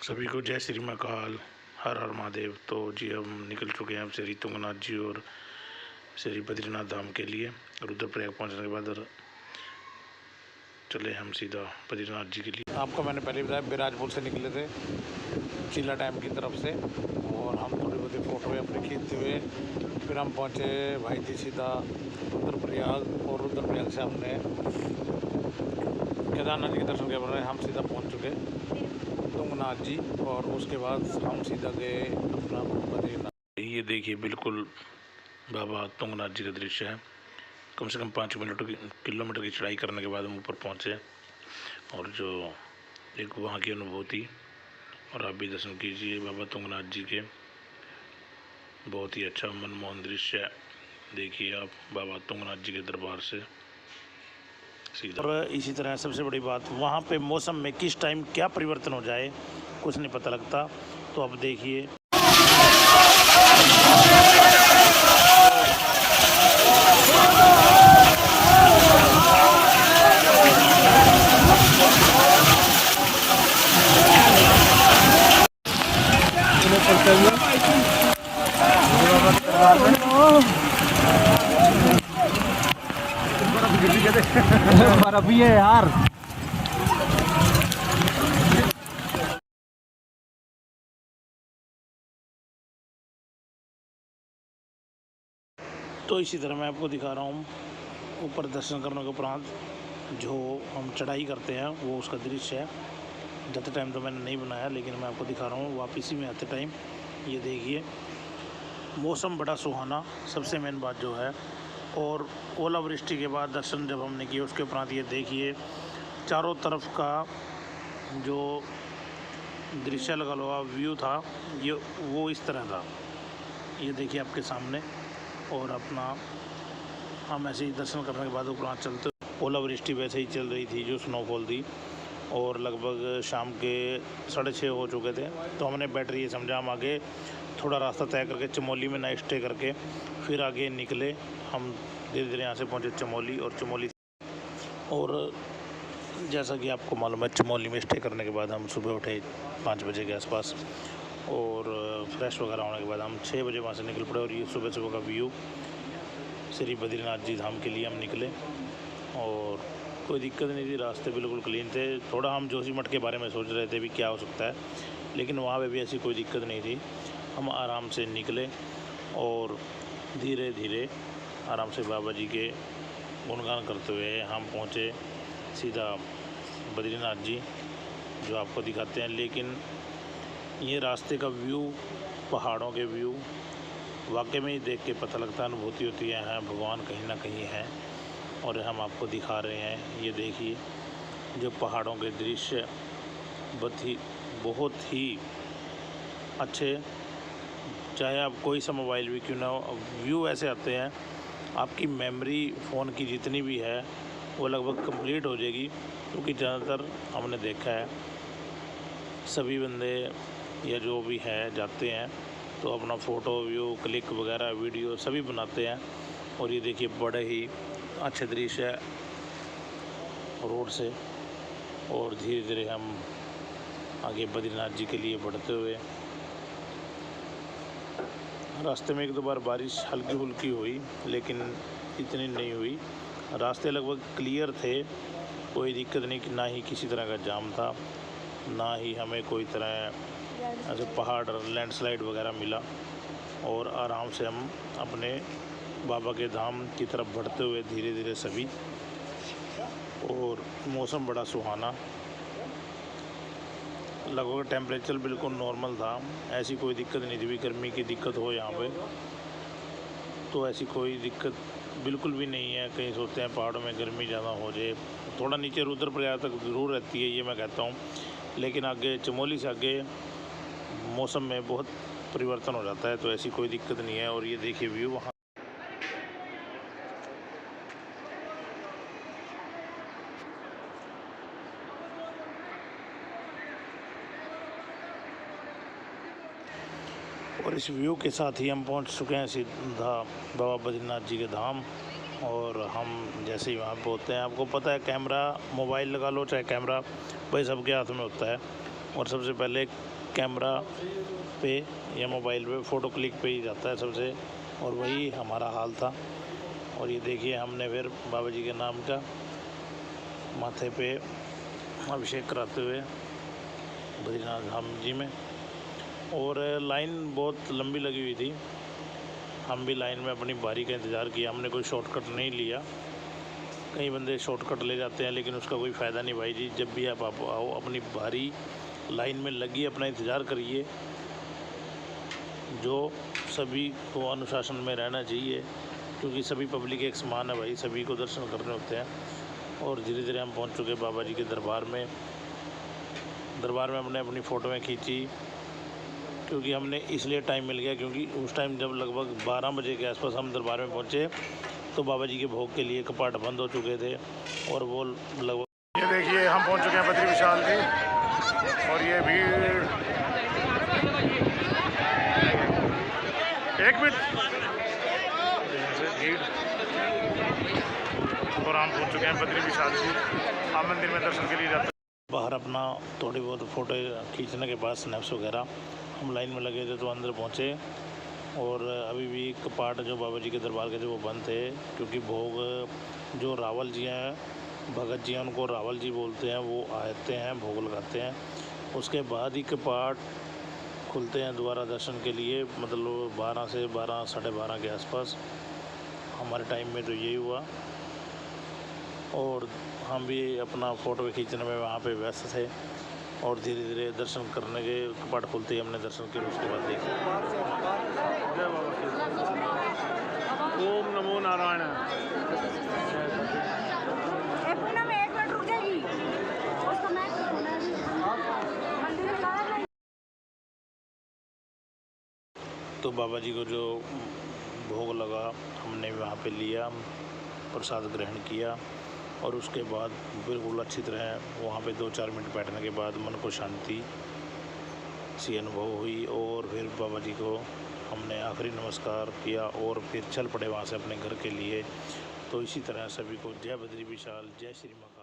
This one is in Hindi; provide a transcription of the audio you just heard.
सभी को जय श्री महाकाल, हर हर महादेव। तो जी हम निकल चुके हैं अब श्री तुंगनाथ जी और श्री बद्रीनाथ धाम के लिए। रुद्रप्रयाग पहुंचने के बाद चले हम सीधा बद्रीनाथ जी के लिए। आपको मैंने पहले बताया बिराजपुर से निकले थे चीला डैम की तरफ से, और हम थोड़ी बहुत फ़ोटो अपने खींचते हुए फिर हम पहुँचे भाई जी सीधा रुद्रप्रयाग, और रुद्रप्रयाग से हमने केदारनाथ जी के दर्शन के बाद हम सीधा पहुँच चुके तुंगनाथ जी, और उसके बाद हम सीधा गए अपना बद्रीनाथ। ये देखिए बिल्कुल बाबा तुंगनाथ जी का दृश्य है। कम से कम 5 किलोमीटर की चढ़ाई करने के बाद हम ऊपर पहुँचे, और जो एक वहाँ की अनुभूति, और आप भी दर्शन कीजिए बाबा तुंगनाथ जी के। बहुत ही अच्छा मनमोहन दृश्य देखिए आप बाबा तुंगनाथ जी के दरबार से सीधा। और इसी तरह सबसे बड़ी बात, वहाँ पे मौसम में किस टाइम क्या परिवर्तन हो जाए कुछ नहीं पता लगता। तो अब देखिए बर्फ भी है यार। तो इसी तरह मैं आपको दिखा रहा हूँ ऊपर दर्शन करने के उपरांत जो हम चढ़ाई करते हैं वो उसका दृश्य है। जाते टाइम तो मैंने नहीं बनाया, लेकिन मैं आपको दिखा रहा हूँ वापसी में आते टाइम। ये देखिए मौसम बड़ा सुहाना, सबसे मेन बात जो है। और ओलावृष्टि के बाद दर्शन जब हमने किए उसके उपरांत ये देखिए चारों तरफ का जो दृश्य लगा हुआ व्यू था ये वो इस तरह था। ये देखिए आपके सामने। और अपना हम ऐसे ही दर्शन करने के बाद उपरांत चलते, ओलावृष्टि वैसे ही चल रही थी जो स्नोफॉल थी, और लगभग शाम के 6:30 हो चुके थे। तो हमने बैटरी ये समझा हम आगे थोड़ा रास्ता तय करके चमोली में नाइट स्टे करके फिर आगे निकले। हम धीरे धीरे यहाँ से पहुँचे चमोली, और चमोली और जैसा कि आपको मालूम है चमोली में स्टे करने के बाद हम सुबह उठे 5 बजे के आसपास, और फ्रेश वगैरह होने के बाद हम 6 बजे वहाँ से निकल पड़े। और ये सुबह सुबह का व्यू श्री बद्रीनाथ जी धाम के लिए हम निकले, और कोई दिक्कत नहीं थी, रास्ते बिल्कुल क्लीन थे। थोड़ा हम जोशीमठ के बारे में सोच रहे थे भी क्या हो सकता है, लेकिन वहाँ पे भी ऐसी कोई दिक्कत नहीं थी। हम आराम से निकले और धीरे धीरे आराम से बाबा जी के गुणगान करते हुए हम पहुँचे सीधा बद्रीनाथ जी, जो आपको दिखाते हैं। लेकिन ये रास्ते का व्यू, पहाड़ों के व्यू वाकई में ही देख के पता लगता है, अनुभूति होती है हाँ भगवान कहीं ना कहीं है, और हम आपको दिखा रहे हैं। ये देखिए जो पहाड़ों के दृश्य बहुत ही अच्छे, चाहे आप कोई सा मोबाइल भी क्यों ना हो, व्यू ऐसे आते हैं आपकी मेमोरी फ़ोन की जितनी भी है वो लगभग कंप्लीट हो जाएगी। क्योंकि ज़्यादातर हमने देखा है सभी बंदे या जो भी है जाते हैं तो अपना फ़ोटो व्यू क्लिक वगैरह वीडियो सभी बनाते हैं। और ये देखिए बड़े ही अच्छे दृश्य है रोड से, और धीरे धीरे हम आगे बद्रीनाथ जी के लिए बढ़ते हुए। रास्ते में 1-2 बार बारिश हल्की फुल्की हुई, लेकिन इतनी नहीं हुई। रास्ते लगभग क्लियर थे, कोई दिक्कत नहीं, ना ही किसी तरह का जाम था, ना ही हमें कोई तरह ऐसे पहाड़ लैंडस्लाइड वगैरह मिला। और आराम से हम अपने बाबा के धाम की तरफ बढ़ते हुए धीरे धीरे सभी, और मौसम बड़ा सुहाना, लगभग टेम्परेचर बिल्कुल नॉर्मल था, ऐसी कोई दिक्कत नहीं थी भी गर्मी की दिक्कत हो यहाँ पे। तो ऐसी कोई दिक्कत बिल्कुल भी नहीं है। कहीं सोचते हैं पहाड़ों में गर्मी ज़्यादा हो जाए, थोड़ा नीचे रुद्रप्रयाग तक ज़रूर रहती है ये मैं कहता हूँ, लेकिन आगे चमोली से आगे मौसम में बहुत परिवर्तन हो जाता है, तो ऐसी कोई दिक्कत नहीं है। और ये देखिए व्यू वहाँ और इस व्यू के साथ ही हम पहुंच चुके हैं सीधा बाबा बद्रीनाथ जी के धाम। और हम जैसे ही वहाँ पहुँचते हैं, आपको पता है कैमरा, मोबाइल लगा लो चाहे कैमरा, भाई सबके हाथ में होता है। और सबसे पहले कैमरा पे या मोबाइल पे फ़ोटो क्लिक पे ही जाता है सबसे, और वही हमारा हाल था। और ये देखिए हमने फिर बाबा जी के नाम का माथे पे अभिषेक कराते हुए बद्रीनाथ धाम जी में। और लाइन बहुत लंबी लगी हुई थी, हम भी लाइन में अपनी बारी का इंतज़ार किया। हमने कोई शॉर्टकट नहीं लिया, कई बंदे शॉर्टकट ले जाते हैं लेकिन उसका कोई फ़ायदा नहीं भाई जी। जब भी आप आओ अपनी बारी लाइन में लगी अपना इंतज़ार करिए। जो सभी को अनुशासन में रहना चाहिए, क्योंकि सभी पब्लिक एक समान है भाई, सभी को दर्शन करने होते हैं। और धीरे धीरे हम पहुंच चुके बाबा जी के दरबार में हमने अपनी फ़ोटोएँ खींची, क्योंकि हमने इसलिए टाइम मिल गया क्योंकि उस टाइम जब लगभग 12 बजे के आसपास हम दरबार में पहुंचे तो बाबा जी के भोग के लिए कपाट बंद हो चुके थे। और वो लगभग, ये देखिए हम पहुंच चुके हैं बद्री विशाल जी, और ये भीड़, एक मिनट, भीड़, और हम पहुंच चुके हैं बद्री विशाल जी। हम मंदिर में दर्शन के लिए जाते हैं। बाहर अपना थोड़ी बहुत फ़ोटो खींचने के बाद स्नैप्स वगैरह हम लाइन में लगे थे तो अंदर पहुंचे। और अभी भी कपाट जो बाबा जी के दरबार के थे वो बंद थे, क्योंकि भोग जो रावल जी हैं, भगत जी हैं, उनको रावल जी बोलते हैं, वो आते हैं भोग लगाते हैं, उसके बाद ही कपाट खुलते हैं दोबारा दर्शन के लिए। मतलब 12 से 12 साढ़े 12 के आसपास हमारे टाइम में तो यही हुआ। और हम भी अपना फ़ोटो खींचने में वहाँ पे व्यस्त थे, और धीरे धीरे दर्शन करने के कपाट खुलते ही हमने दर्शन किए। उसके बाद देखा, ओम नमो नारायण। तो बाबा जी को जो भोग लगा हमने वहाँ पे लिया, प्रसाद ग्रहण किया, और उसके बाद बिल्कुल अच्छी तरह वहाँ पे 2-4 मिनट बैठने के बाद मन को शांति सी अनुभव हुई। और फिर बाबा जी को हमने आखिरी नमस्कार किया और फिर चल पड़े वहाँ से अपने घर के लिए। तो इसी तरह सभी को जय बद्री विशाल, जय श्री महाकाल।